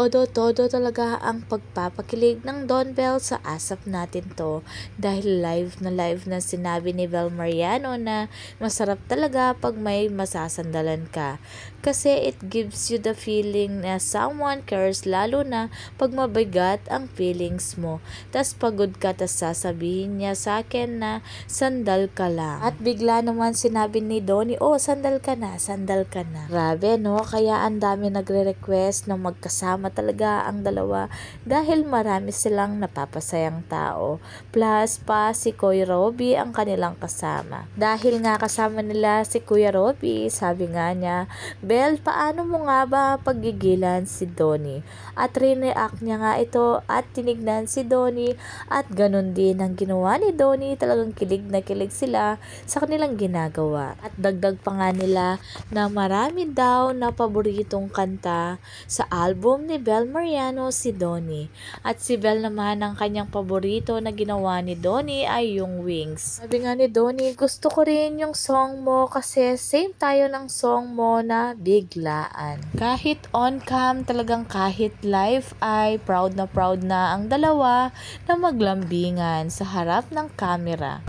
Todo talaga ang pagpapakilig ng Don Bell sa asap natin to dahil live na sinabi ni Bel Mariano na masarap talaga pag may masasandalan ka. Kasi it gives you the feeling na someone cares, lalo na pag mabigat ang feelings mo. Tas pagod ka, tas sasabihin niya sa akin na sandal ka lang. At bigla naman sinabi ni Donnie, oh sandal ka na, sandal ka na. Grabe no, kaya ang dami nagre-request na magkasama talaga ang dalawa dahil marami silang napapasayang tao. Plus pa si Kuya Robby ang kanilang kasama. Dahil nga kasama nila si Kuya Robby, sabi nga niya, Bel, paano mo nga ba paggigilan si Donnie? At rineact niya nga ito at tinignan si Donnie at ganun din ang ginawa ni Donnie. Talagang kilig na kilig sila sa kanilang ginagawa. At dagdag pa nga nila na marami daw na paboritong kanta sa album ni Bel Mariano si Donnie. At si Bel naman ang kanyang paborito na ginawa ni Donnie ay yung Wings. Sabi nga ni Donnie, gusto ko rin yung song mo kasi same tayo ng song mo na Biglaan. Kahit on cam, talagang kahit live ay proud na ang dalawa na maglambingan sa harap ng camera.